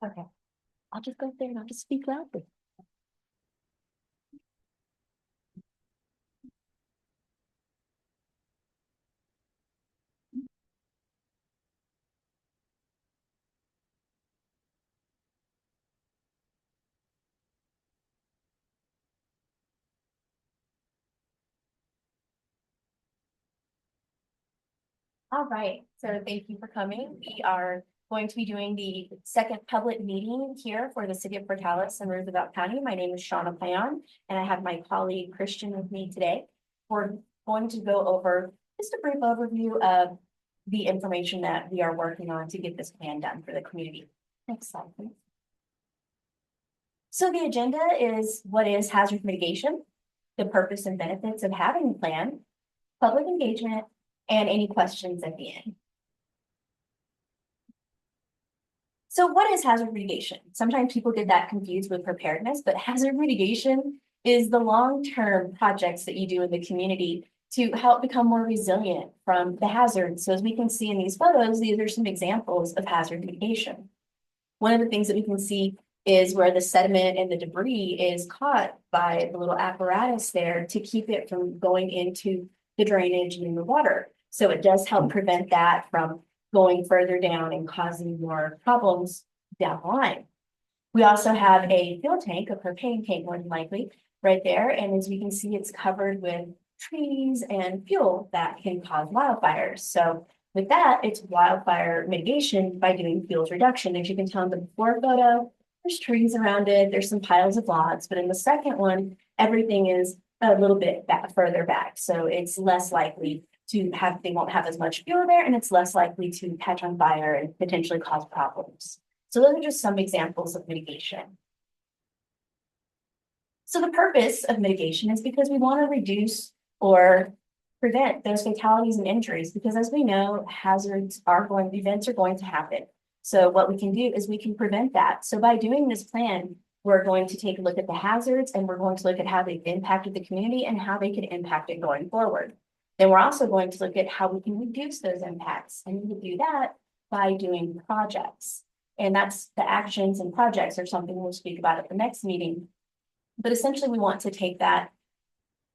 Okay, I'll just go up there and I'll just speak loudly. All right, so thank you for coming. We are going to be doing the second public meeting here for the city of Portales and Roosevelt County. My name is Shauna Payan, and I have my colleague Christian with me today. We're going to go over just a brief overview of the information that we are working on to get this plan done for the community. Next slide, please. So the agenda is what is hazard mitigation, the purpose and benefits of having a plan, public engagement, and any questions at the end. So what is hazard mitigation? Sometimes people get that confused with preparedness, but hazard mitigation is the long-term projects that you do in the community to help become more resilient from the hazards. So as we can see in these photos, these are some examples of hazard mitigation. One of the things that we can see is where the sediment and the debris is caught by the little apparatus there to keep it from going into the drainage and in the water. So it does help prevent that from going further down and causing more problems down the line. We also have a fuel tank, a propane tank more than likely, right there. And as we can see, it's covered with trees and fuel that can cause wildfires. So with that, it's wildfire mitigation by doing fuels reduction. As you can tell in the before photo, there's trees around it, there's some piles of logs, but in the second one, everything is a little bit further back. So it's less likely to have, they won't have as much fuel there, and it's less likely to catch on fire and potentially cause problems. So those are just some examples of mitigation. So the purpose of mitigation is because we want to reduce or prevent those fatalities and injuries, because as we know, events are going to happen. So what we can do is we can prevent that. So by doing this plan, we're going to take a look at the hazards, and we're going to look at how they've impacted the community and how they could impact it going forward. Then we're also going to look at how we can reduce those impacts, and we can do that by doing projects. And that's the actions and projects are something we'll speak about at the next meeting. But essentially, we want to take that,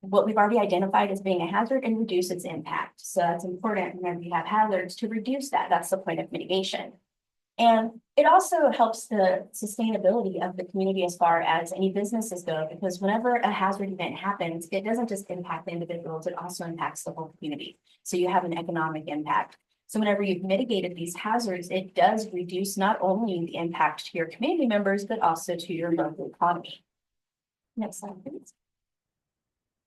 what we've already identified as being a hazard, and reduce its impact. So that's important whenever you have hazards to reduce that. That's the point of mitigation. And it also helps the sustainability of the community as far as any businesses go, because whenever a hazard event happens, it doesn't just impact the individuals, it also impacts the whole community. So you have an economic impact. So whenever you've mitigated these hazards, it does reduce not only the impact to your community members, but also to your local economy. Next slide, please.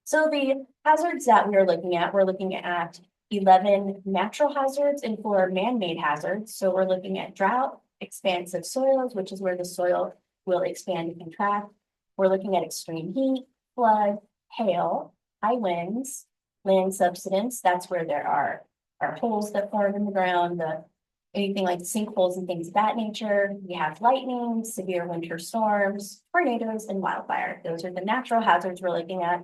So the hazards that we're looking at 11 natural hazards and 4 man-made hazards. So we're looking at drought, expansive soils, which is where the soil will expand and contract. We're looking at extreme heat, flood, hail, high winds, land subsidence. That's where there are holes that form in the ground, anything like sinkholes and things of that nature. We have lightning, severe winter storms, tornadoes, and wildfire. Those are the natural hazards we're looking at.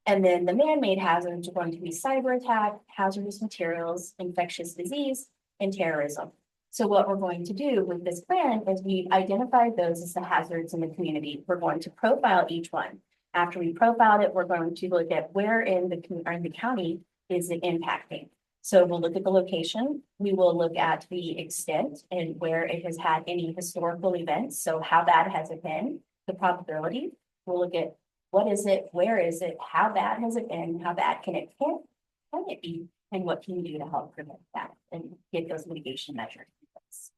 And then the man-made hazards are going to be cyber attack, hazardous materials, infectious disease, and terrorism. So what we're going to do with this plan is we've identified those as the hazards in the community. We're going to profile each one. After we profiled it, we're going to look at where in the county is it impacting. So we'll look at the location. We will look at the extent and where it has had any historical events. So how bad has it been, the probability. We'll look at what is it, where is it, how bad has it been, how bad can it be, and what can you do to help prevent that and get those mitigation measures in place.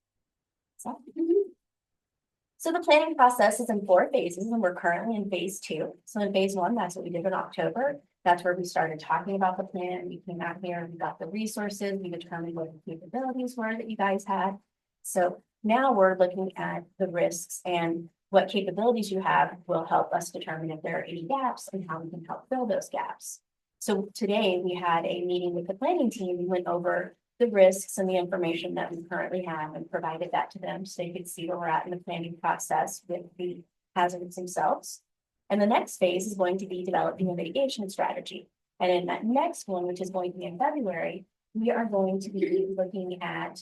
So the planning process is in 4 phases, and we're currently in phase 2. So in phase 1, that's what we did in October. That's where we started talking about the plan. We came out here, we got the resources, we determined what the capabilities were that you guys had. So now we're looking at the risks, and what capabilities you have will help us determine if there are any gaps and how we can help fill those gaps. So today we had a meeting with the planning team. We went over the risks and the information that we currently have and provided that to them so they could see where we're at in the planning process with the hazards themselves. And the next phase is going to be developing a mitigation strategy. And in that next one, which is going to be in February, we are going to be looking at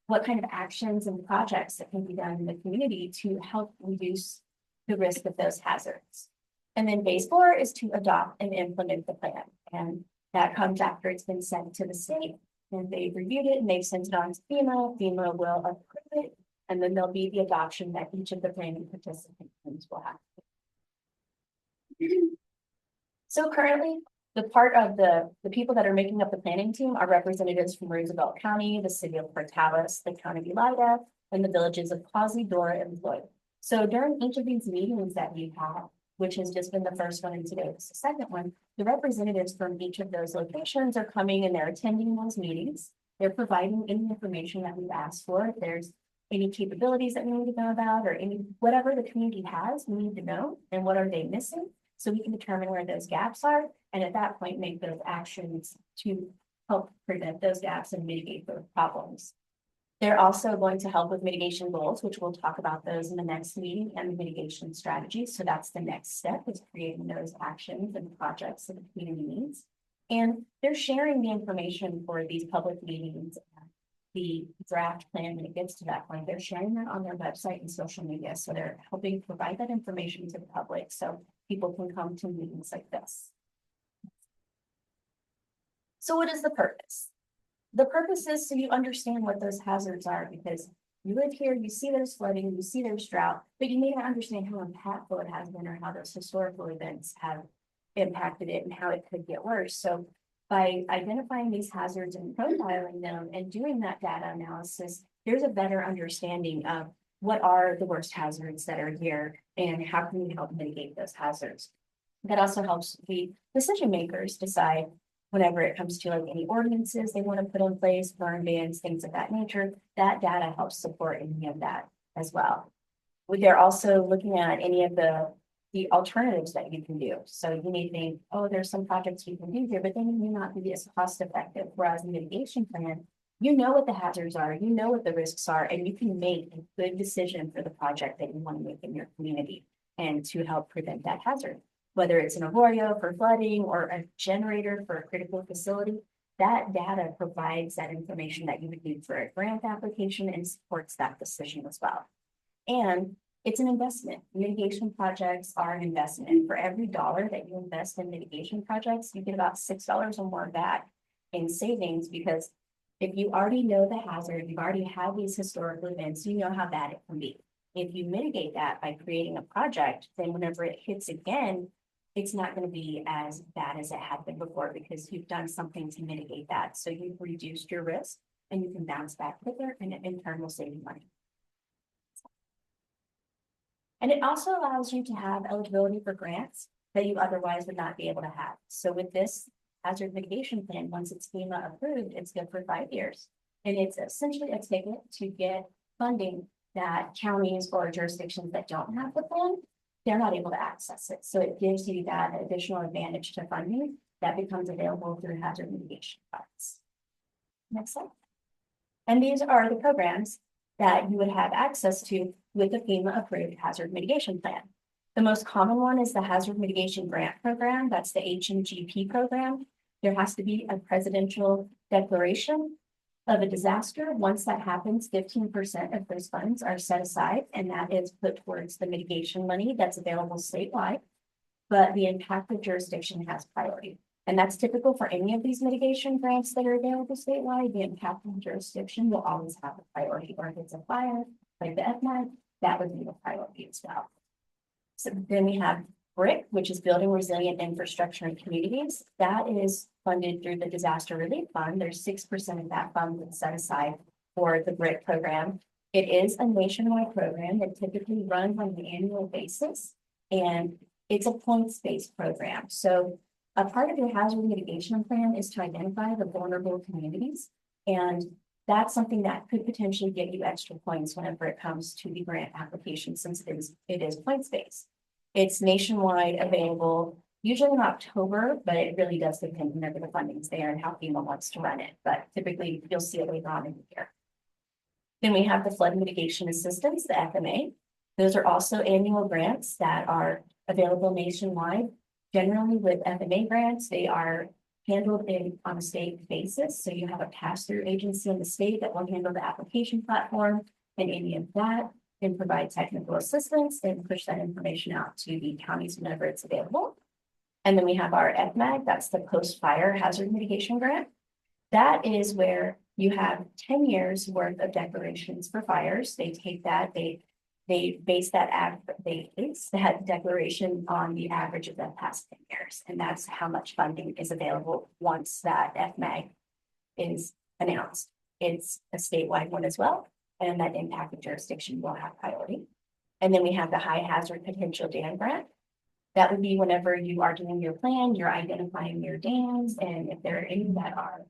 what kind of actions and projects that can be done in the community to help reduce the risk of those hazards. And then phase 4 is to adopt and implement the plan. And that comes after it's been sent to the state and they've reviewed it and they've sent it on to FEMA. FEMA will approve it. And then there'll be the adoption that each of the planning participants will have. So currently, the part of the people that are making up the planning team are representatives from Roosevelt County, the city of Portales, the county of Elida, and the villages of Causey, Dora, and Floyd. So during each of these meetings that we've had, which has just been the first one and today it's the second one, the representatives from each of those locations are coming and they're attending those meetings. They're providing any information that we've asked for. If there's any capabilities that we need to know about or any whatever the community has, we need to know, and what are they missing, so we can determine where those gaps are, and at that point make those actions to help prevent those gaps and mitigate those problems. They're also going to help with mitigation goals, which we'll talk about those in the next meeting, and the mitigation strategies. So that's the next step, is creating those actions and projects that the community needs. And they're sharing the information for these public meetings, the draft plan when it gets to that point. They're sharing that on their website and social media. So they're helping provide that information to the public so people can come to meetings like this. So what is the purpose? The purpose is so you understand what those hazards are, because you live here, you see there's flooding, you see there's drought, but you may not understand how impactful it has been or how those historical events have impacted it and how it could get worse. So by identifying these hazards and profiling them and doing that data analysis, there's a better understanding of what are the worst hazards that are here and how can we help mitigate those hazards. That also helps the decision makers decide whenever it comes to like any ordinances they want to put in place, burn bans, things of that nature. That data helps support any of that as well. They're also looking at any of the alternatives that you can do. So you may think, oh, there's some projects you can do here, but then it may not be as cost effective. Whereas a mitigation plan, you know what the hazards are, you know what the risks are, and you can make a good decision for the project that you want to make in your community and to help prevent that hazard. Whether it's an arroyo for flooding or a generator for a critical facility, that data provides that information that you would need for a grant application and supports that decision as well. And it's an investment. Mitigation projects are an investment. And for every dollar that you invest in mitigation projects, you get about $6 or more back in savings, because if you already know the hazard, you've already had these historical events, you know how bad it can be. If you mitigate that by creating a project, then whenever it hits again, it's not going to be as bad as it had been before, because you've done something to mitigate that. So you've reduced your risk and you can bounce back quicker, and in turn will save you money. And it also allows you to have eligibility for grants that you otherwise would not be able to have. So with this hazard mitigation plan, once it's FEMA approved, it's good for 5 years. And it's essentially a ticket to get funding that counties or jurisdictions that don't have the plan, they're not able to access it. So it gives you that additional advantage to funding that becomes available through hazard mitigation funds. Next slide. And these are the programs that you would have access to with the FEMA approved hazard mitigation plan. The most common one is the Hazard Mitigation Grant Program. That's the HMGP program. There has to be a presidential declaration of a disaster. Once that happens, 15% of those funds are set aside, and that is put towards the mitigation money that's available statewide. But the impacted jurisdiction has priority. And that's typical for any of these mitigation grants that are available statewide. The impacted jurisdiction will always have a priority, or if it's a fire, like the FMAD, that would be the priority as well. So then we have BRIC, which is Building Resilient Infrastructure in Communities. That is funded through the Disaster Relief Fund. There's 6% of that fund that's set aside for the BRIC program. It is a nationwide program that typically runs on an annual basis, and it's a points-based program. So a part of your hazard mitigation plan is to identify the vulnerable communities, and that's something that could potentially get you extra points whenever it comes to the grant application, since it is points-based. It's nationwide, available usually in October, but it really does depend whenever the funding's there and how FEMA wants to run it. But typically you'll see it later on in the year. Then we have the Flood Mitigation Assistance, the FMA. Those are also annual grants that are available nationwide. Generally with FMA grants, they are handled on a state basis. So you have a pass-through agency in the state that will handle the application platform and any of that, and provide technical assistance and push that information out to the counties whenever it's available. And then we have our FMAG, that's the post-fire hazard mitigation grant. That is where you have 10 years worth of declarations for fires. They take that, they base that declaration on the average of the past 10 years. And that's how much funding is available once that FMAG is announced. It's a statewide one as well, and that impacted jurisdiction will have priority. And then we have the high hazard potential dam grant. That would be whenever you are doing your plan, you're identifying your dams, and if there are any that are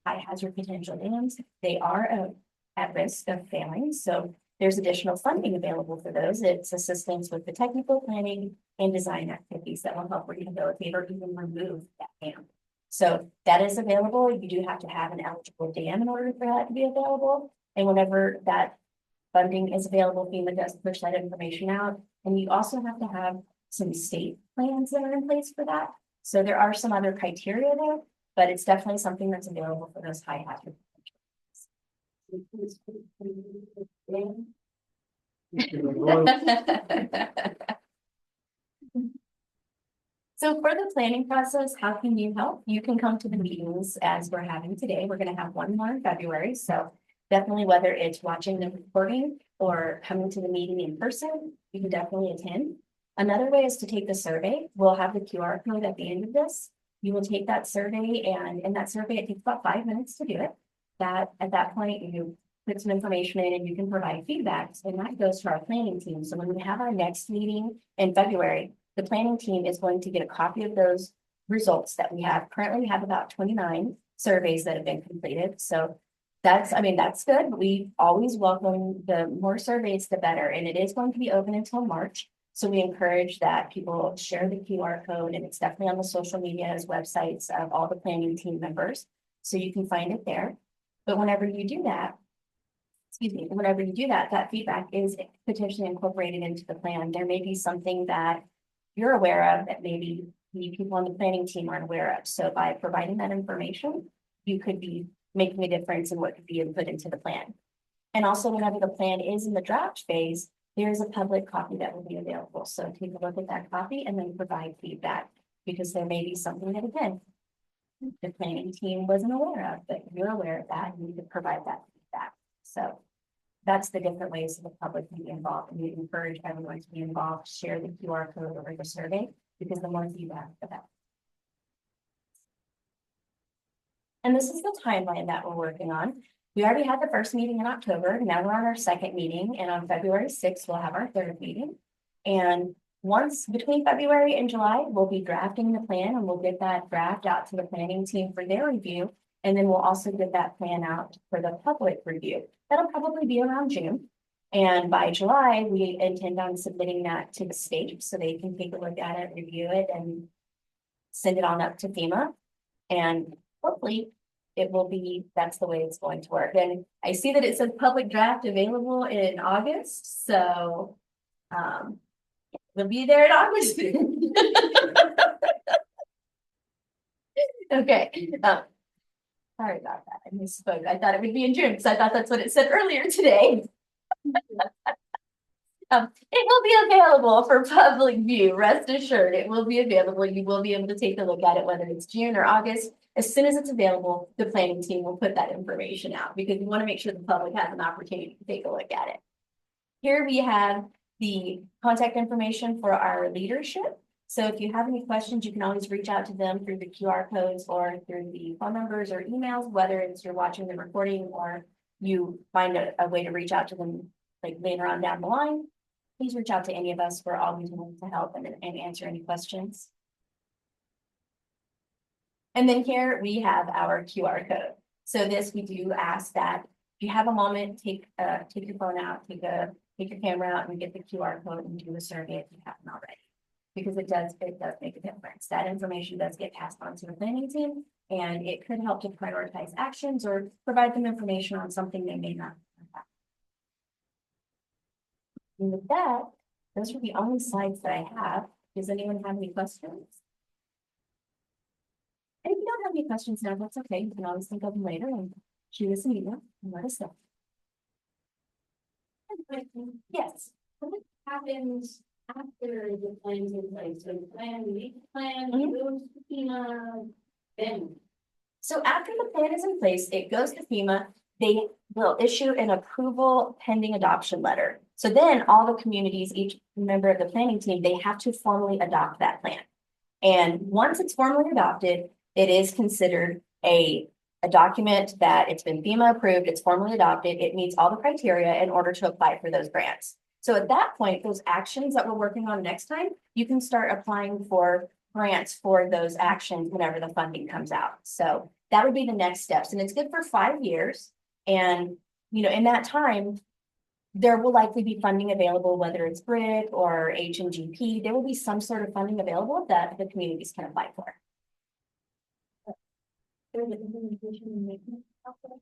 high hazard potential dams, they are at risk of failing. So there's additional funding available for those. It's assistance with the technical planning and design activities that will help rehabilitate or even remove that dam. So that is available. You do have to have an eligible dam in order for that to be available. And whenever that funding is available, FEMA does push that information out. And you also have to have some state plans that are in place for that. So there are some other criteria there, but it's definitely something that's available for those high hazard. So for the planning process, how can you help? You can come to the meetings as we're having today. We're going to have one more in February. So definitely, whether it's watching the recording or coming to the meeting in person, you can definitely attend. Another way is to take the survey. We'll have the QR code at the end of this. You will take that survey, and in that survey, it takes about 5 minutes to do it. That at that point, you put some information in and you can provide feedback, and that goes to our planning team. So when we have our next meeting in February, the planning team is going to get a copy of those results that we have. Currently, we have about 29 surveys that have been completed. So that's good. But we always welcome the more surveys, the better. And it is going to be open until March. So we encourage that people share the QR code, and it's definitely on the social medias, websites of all the planning team members. So you can find it there. But whenever you do that, that feedback is potentially incorporated into the plan. There may be something that you're aware of that maybe the people on the planning team aren't aware of. So by providing that information, you could be making a difference in what could be input into the plan. And also, whenever the plan is in the draft phase, there is a public copy that will be available. So take a look at that copy and then provide feedback, because there may be something that, again, the planning team wasn't aware of, but you're aware of that and you can provide that feedback. So that's the different ways that the public can be involved, and we encourage everyone to be involved, share the QR code or the survey, because the more feedback, the better. And this is the timeline that we're working on. We already had the first meeting in October. Now we're on our second meeting, and on February 6th, we'll have our third meeting. And once between February and July, we'll be drafting the plan, and we'll get that draft out to the planning team for their review. And then we'll also get that plan out for the public review. That'll probably be around June. And by July, we intend on submitting that to the state so they can take a look at it, review it, and send it on up to FEMA. And hopefully it will be, that's the way it's going to work. And I see that it says public draft available in August. So we'll be there in August. Okay. Sorry about that. I misspoke. I thought it would be in June because I thought that's what it said earlier today. It will be available for public view. Rest assured, it will be available. You will be able to take a look at it, whether it's June or August. As soon as it's available, the planning team will put that information out, because we want to make sure the public has an opportunity to take a look at it. Here we have the contact information for our leadership. So if you have any questions, you can always reach out to them through the QR codes or through the phone numbers or emails, whether it's you're watching the recording or you find a way to reach out to them like later on down the line. Please reach out to any of us. We're always willing to help and answer any questions. And then here we have our QR code. So this, we do ask that if you have a moment, take your phone out, take your camera out and get the QR code and do a survey if you haven't already. Because it does make a difference. That information does get passed on to the planning team, and it could help to prioritize actions or provide them information on something they may not have. And with that, those are the only slides that I have. Does anyone have any questions? And if you don't have any questions now, that's okay. You can always think of them later and shoot us an email and let us know. Yes. What happens after the plan's in place? So the plan, we make the plan, Mhm. it goes to FEMA, then. So after the plan is in place, it goes to FEMA. They will issue an approval pending adoption letter. So then all the communities, each member of the planning team, they have to formally adopt that plan. And once it's formally adopted, it is considered a document that it's been FEMA approved, it's formally adopted, it meets all the criteria in order to apply for those grants. So at that point, those actions that we're working on next time, you can start applying for grants for those actions whenever the funding comes out. So that would be the next steps, and it's good for 5 years. And, in that time, there will likely be funding available, whether it's BRIC or H&GP, there will be some sort of funding available that the communities can apply for. There's an implementation and maintenance process,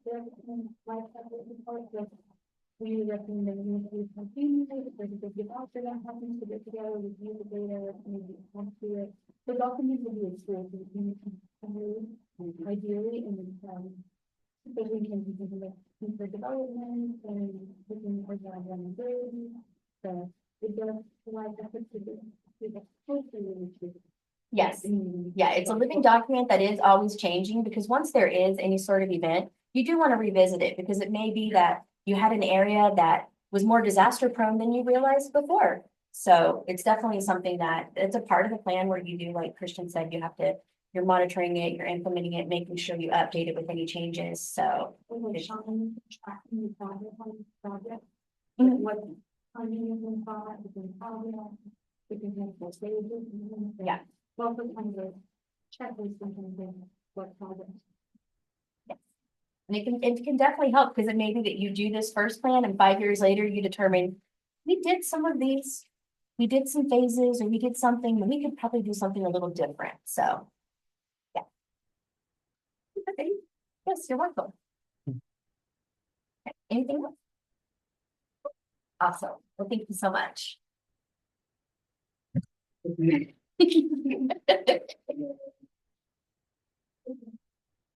there's a life cycle report that we recommend that we continue, if there's a big departure that happens to get together, review the data, maybe come to it. But also needs to be explored, ideally, and, because we can think of future development and looking for job vulnerability. So it does provide efforts to the closely to. Yes, yeah, it's a living document that is always changing, because once there is any sort of event, you do want to revisit it, because it may be that you had an area that was more disaster prone than you realized before. So it's definitely something that it's a part of the plan where you do, like Christian said, you're monitoring it, you're implementing it, making sure you update it with any changes. So Tracking the progress on the project. Mhm. What funding is in progress, is in progress, we can have full stages. Yeah. Well, sometimes the checklist and what progress. and it can definitely help, because it may be that you do this first plan and 5 years later you determine, we did some of these, we did some phases, or we did something, and we could probably do something a little different. So, yeah. Okay. Yes, you're welcome. Okay, anything else? Awesome. Well, thank you so much.